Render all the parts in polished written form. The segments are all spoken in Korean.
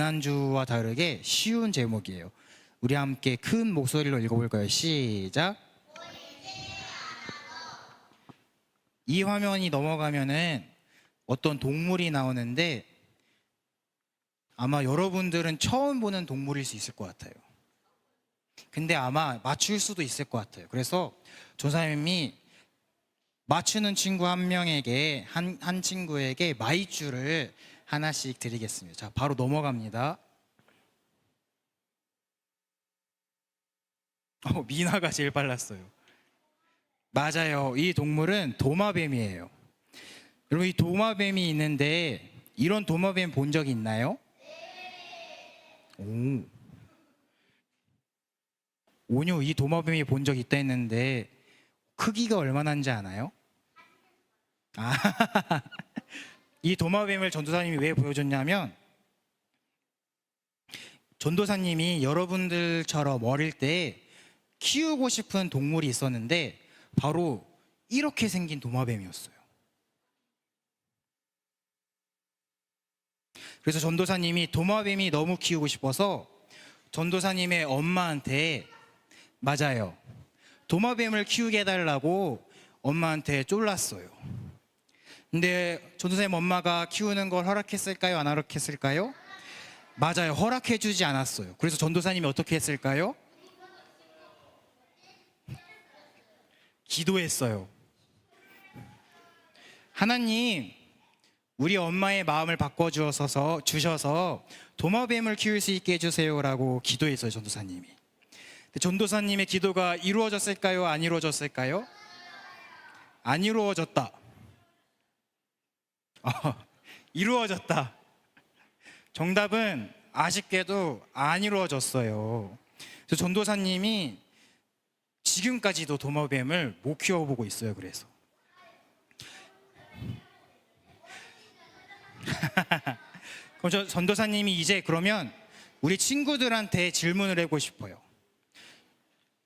지난주와 다르게 쉬운 제목이에요. 우리 함께 큰 목소리로 읽어볼까요? 시작. 이 화면이 넘어가면은 어떤 동물이 나오는데 아마 여러분들은 처음 보는 동물일 수 있을 것 같아요. 근데 아마 맞출 수도 있을 것 같아요. 그래서 조사님이 맞추는 친구 한 명에게 한 친구에게 마이쮸를 하나씩 드리겠습니다. 자, 바로 넘어갑니다. 미나가 제일 빨랐어요. 맞아요. 이 동물은 도마뱀이에요. 여러분, 이 도마뱀이 있는데 이런 도마뱀 본 적 있나요? 오. 오뇨, 이 도마뱀이 본 적 있다 했는데 크기가 얼마나인지 아나요? 이 도마뱀을 전도사님이 왜 보여줬냐면 전도사님이 여러분들처럼 어릴 때 키우고 싶은 동물이 있었는데 바로 이렇게 생긴 도마뱀이었어요. 그래서 전도사님이 도마뱀이 너무 키우고 싶어서 전도사님의 엄마한테, 맞아요, 도마뱀을 키우게 해달라고 엄마한테 쫄랐어요. 근데 전도사님 엄마가 키우는 걸 허락했을까요? 안 허락했을까요? 맞아요. 허락해주지 않았어요. 그래서 전도사님이 어떻게 했을까요? 기도했어요. 하나님, 우리 엄마의 마음을 바꿔주셔서 도마뱀을 키울 수 있게 해주세요라고 기도했어요, 전도사님이. 전도사님의 기도가 이루어졌을까요? 안 이루어졌을까요? 안 이루어졌다. 이루어졌다. 정답은 아쉽게도 안 이루어졌어요. 그래서 전도사님이 지금까지도 도마뱀을 못 키워보고 있어요. 그래서 그럼 전도사님이 이제 그러면 우리 친구들한테 질문을 해보고 싶어요.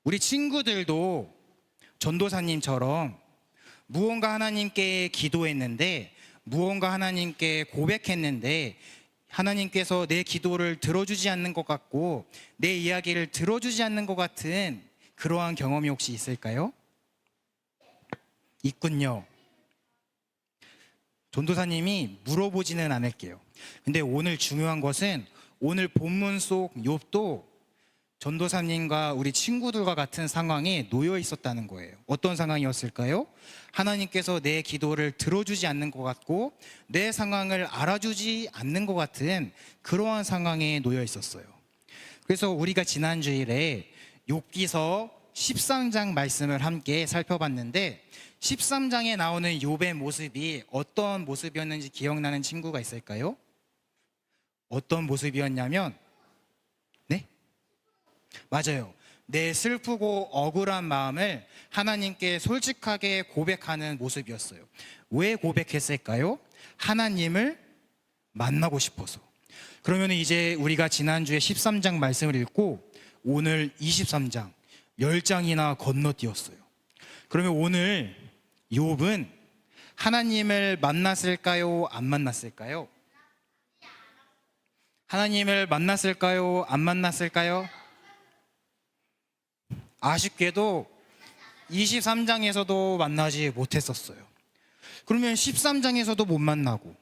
우리 친구들도 전도사님처럼 무언가 하나님께 기도했는데, 무언가 하나님께 고백했는데 하나님께서 내 기도를 들어주지 않는 것 같고 내 이야기를 들어주지 않는 것 같은 그러한 경험이 혹시 있을까요? 있군요. 전도사님이 물어보지는 않을게요. 근데 오늘 중요한 것은 오늘 본문 속 욥도 전도사님과 우리 친구들과 같은 상황에 놓여 있었다는 거예요. 어떤 상황이었을까요? 하나님께서 내 기도를 들어주지 않는 것 같고 내 상황을 알아주지 않는 것 같은 그러한 상황에 놓여 있었어요. 그래서 우리가 지난 주일에 욥기서 13장 말씀을 함께 살펴봤는데 13장에 나오는 욥의 모습이 어떤 모습이었는지 기억나는 친구가 있을까요? 어떤 모습이었냐면, 네? 맞아요. 내 슬프고 억울한 마음을 하나님께 솔직하게 고백하는 모습이었어요. 왜 고백했을까요? 하나님을 만나고 싶어서. 그러면 이제 우리가 지난주에 13장 말씀을 읽고 오늘 23장 10장이나 건너뛰었어요. 그러면 오늘 욥은 하나님을 만났을까요? 안 만났을까요? 하나님을 만났을까요? 안 만났을까요? 아쉽게도 23장에서도 만나지 못했었어요. 그러면 13장에서도 못 만나고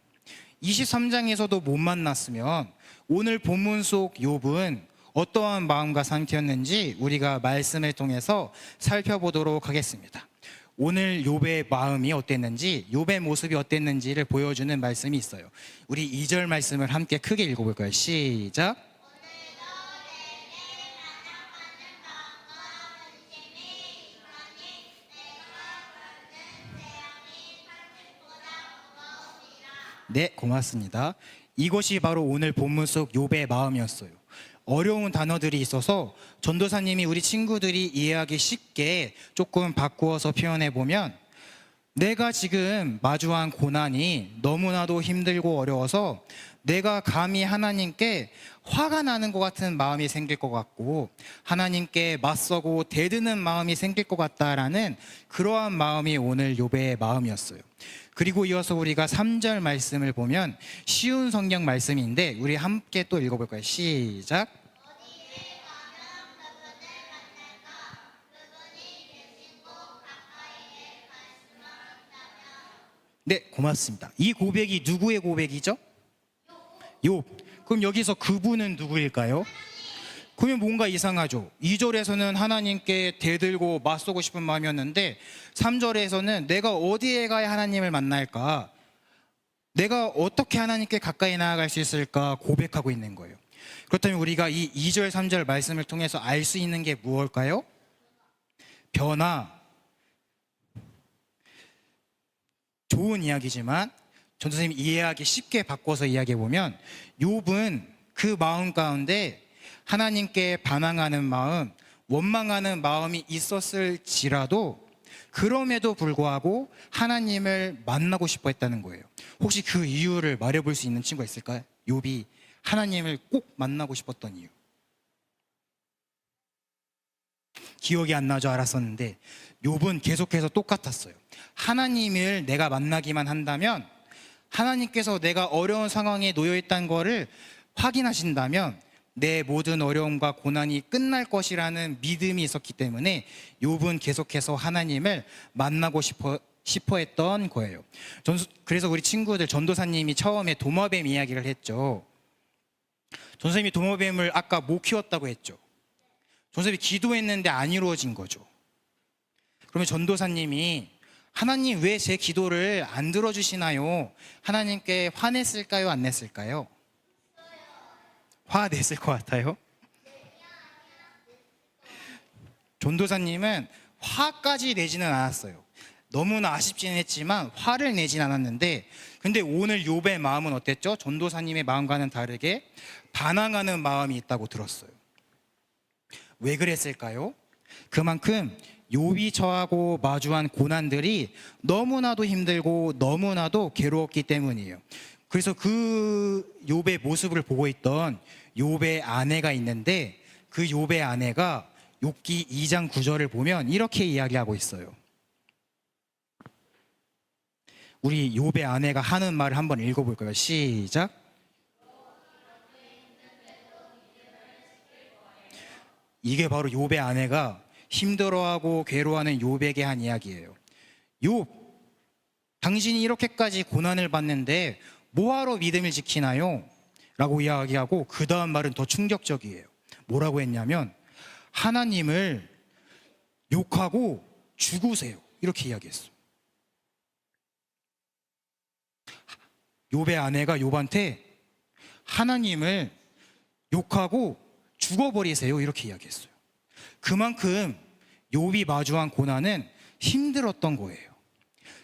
23장에서도 못 만났으면 오늘 본문 속 욥은 어떠한 마음과 상태였는지 우리가 말씀을 통해서 살펴보도록 하겠습니다. 오늘 욥의 마음이 어땠는지, 욥의 모습이 어땠는지를 보여주는 말씀이 있어요. 우리 2절 말씀을 함께 크게 읽어볼까요? 시작. 네, 고맙습니다. 이것이 바로 오늘 본문 속 욥의 마음이었어요. 어려운 단어들이 있어서 전도사님이 우리 친구들이 이해하기 쉽게 조금 바꾸어서 표현해 보면, 내가 지금 마주한 고난이 너무나도 힘들고 어려워서 내가 감히 하나님께 화가 나는 것 같은 마음이 생길 것 같고 하나님께 맞서고 대드는 마음이 생길 것 같다라는 그러한 마음이 오늘 욥의 마음이었어요. 그리고 이어서 우리가 3절 말씀을 보면 쉬운 성경 말씀인데 우리 함께 또 읽어볼까요? 시작. 네, 고맙습니다. 이 고백이 누구의 고백이죠? 욥. 그럼 여기서 그분은 누구일까요? 그러면 뭔가 이상하죠. 2절에서는 하나님께 대들고 맞서고 싶은 마음이었는데 3절에서는 내가 어디에 가야 하나님을 만날까? 내가 어떻게 하나님께 가까이 나아갈 수 있을까 고백하고 있는 거예요. 그렇다면 우리가 이 2절, 3절 말씀을 통해서 알 수 있는 게 무엇일까요? 변화. 좋은 이야기지만 전도사님이 이해하기 쉽게 바꿔서 이야기해보면 욥은 그 마음 가운데 하나님께 반항하는 마음, 원망하는 마음이 있었을지라도 그럼에도 불구하고 하나님을 만나고 싶어 했다는 거예요. 혹시 그 이유를 말해볼 수 있는 친구가 있을까요? 욥이 하나님을 꼭 만나고 싶었던 이유. 기억이 안 나죠? 알았었는데 욥은 계속해서 똑같았어요. 하나님을 내가 만나기만 한다면, 하나님께서 내가 어려운 상황에 놓여 있다는 것을 확인하신다면 내 모든 어려움과 고난이 끝날 것이라는 믿음이 있었기 때문에 욥은 계속해서 하나님을 만나고 싶어 했던 거예요. 그래서 우리 친구들 전도사님이 처음에 도마뱀 이야기를 했죠. 전도사님이 도마뱀을 아까 못 키웠다고 했죠. 전도사님이 기도했는데 안 이루어진 거죠. 그러면 전도사님이 하나님 왜 제 기도를 안 들어주시나요? 하나님께 화냈을까요? 안 냈을까요? 화냈을 것 같아요. 전도사님은 화까지 내지는 않았어요. 너무나 아쉽지는 했지만 화를 내진 않았는데, 근데 오늘 욥의 마음은 어땠죠? 전도사님의 마음과는 다르게 반항하는 마음이 있다고 들었어요. 왜 그랬을까요? 그만큼 욥이 처하고 마주한 고난들이 너무나도 힘들고 너무나도 괴로웠기 때문이에요. 그래서 그 욥의 모습을 보고 있던 욥의 아내가 있는데 그 욥의 아내가 욥기 2장 9절을 보면 이렇게 이야기하고 있어요. 우리 욥의 아내가 하는 말을 한번 읽어볼까요? 시작. 이게 바로 욥의 아내가 힘들어하고 괴로워하는 욥에게 한 이야기예요. 욥, 당신이 이렇게까지 고난을 받는데 뭐하러 믿음을 지키나요? 라고 이야기하고 그 다음 말은 더 충격적이에요. 뭐라고 했냐면 하나님을 욕하고 죽으세요. 이렇게 이야기했어. 욥의 아내가 욥한테 하나님을 욕하고 죽어버리세요. 이렇게 이야기했어요. 그만큼 욥이 마주한 고난은 힘들었던 거예요.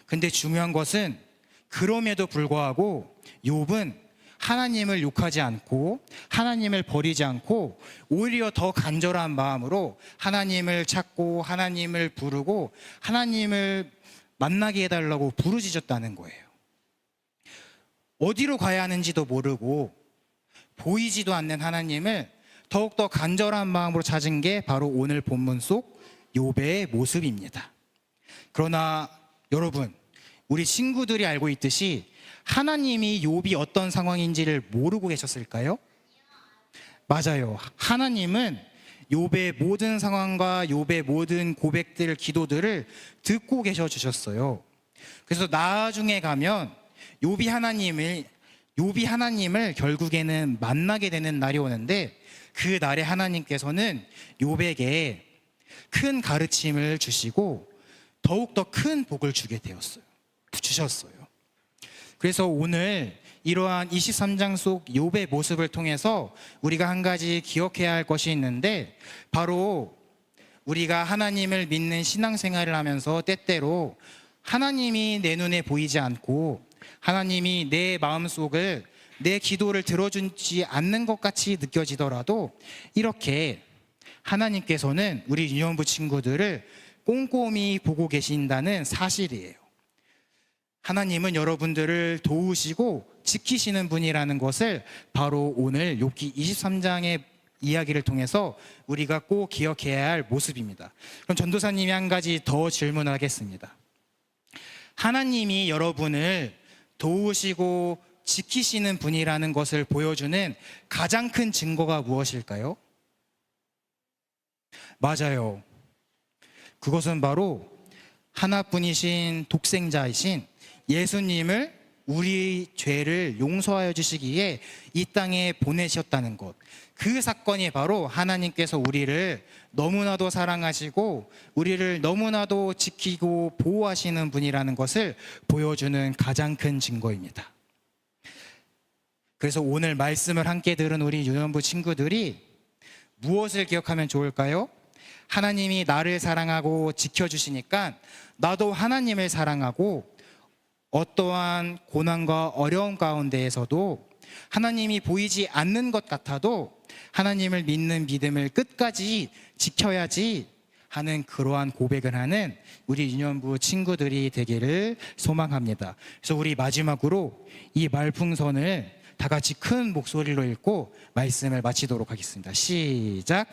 근데 중요한 것은 그럼에도 불구하고 욥은 하나님을 욕하지 않고 하나님을 버리지 않고 오히려 더 간절한 마음으로 하나님을 찾고 하나님을 부르고 하나님을 만나게 해달라고 부르짖었다는 거예요. 어디로 가야 하는지도 모르고 보이지도 않는 하나님을 더욱더 간절한 마음으로 찾은 게 바로 오늘 본문 속 욥의 모습입니다. 그러나 여러분, 우리 친구들이 알고 있듯이 하나님이 욥이 어떤 상황인지를 모르고 계셨을까요? 맞아요. 하나님은 욥의 모든 상황과 욥의 모든 고백들, 기도들을 듣고 계셔 주셨어요. 그래서 나중에 가면 욥이 하나님을 결국에는 만나게 되는 날이 오는데 그 날에 하나님께서는 욥에게 큰 가르침을 주시고 더욱더 큰 복을 주셨어요. 그래서 오늘 이러한 23장 속 욥의 모습을 통해서 우리가 한 가지 기억해야 할 것이 있는데 바로 우리가 하나님을 믿는 신앙생활을 하면서 때때로 하나님이 내 눈에 보이지 않고 하나님이 내 마음속을 내 기도를 들어주지 않는 것 같이 느껴지더라도 이렇게 하나님께서는 우리 유년부 친구들을 꼼꼼히 보고 계신다는 사실이에요. 하나님은 여러분들을 도우시고 지키시는 분이라는 것을 바로 오늘 욥기 23장의 이야기를 통해서 우리가 꼭 기억해야 할 모습입니다. 그럼 전도사님이 한 가지 더 질문을 하겠습니다. 하나님이 여러분을 도우시고 지키시는 분이라는 것을 보여주는 가장 큰 증거가 무엇일까요? 맞아요. 그것은 바로 하나뿐이신 독생자이신 예수님을 우리 죄를 용서하여 주시기에 이 땅에 보내셨다는 것. 그 사건이 바로 하나님께서 우리를 너무나도 사랑하시고 우리를 너무나도 지키고 보호하시는 분이라는 것을 보여주는 가장 큰 증거입니다. 그래서 오늘 말씀을 함께 들은 우리 유년부 친구들이 무엇을 기억하면 좋을까요? 하나님이 나를 사랑하고 지켜주시니까 나도 하나님을 사랑하고 어떠한 고난과 어려움 가운데에서도 하나님이 보이지 않는 것 같아도 하나님을 믿는 믿음을 끝까지 지켜야지 하는 그러한 고백을 하는 우리 유년부 친구들이 되기를 소망합니다. 그래서 우리 마지막으로 이 말풍선을 다 같이 큰 목소리로 읽고 말씀을 마치도록 하겠습니다. 시작.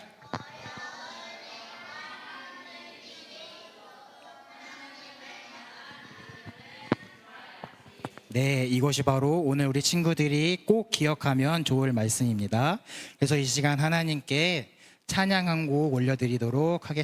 네, 이것이 바로 오늘 우리 친구들이 꼭 기억하면 좋을 말씀입니다. 그래서 이 시간 하나님께 찬양 한 곡 올려드리도록 하겠습니다.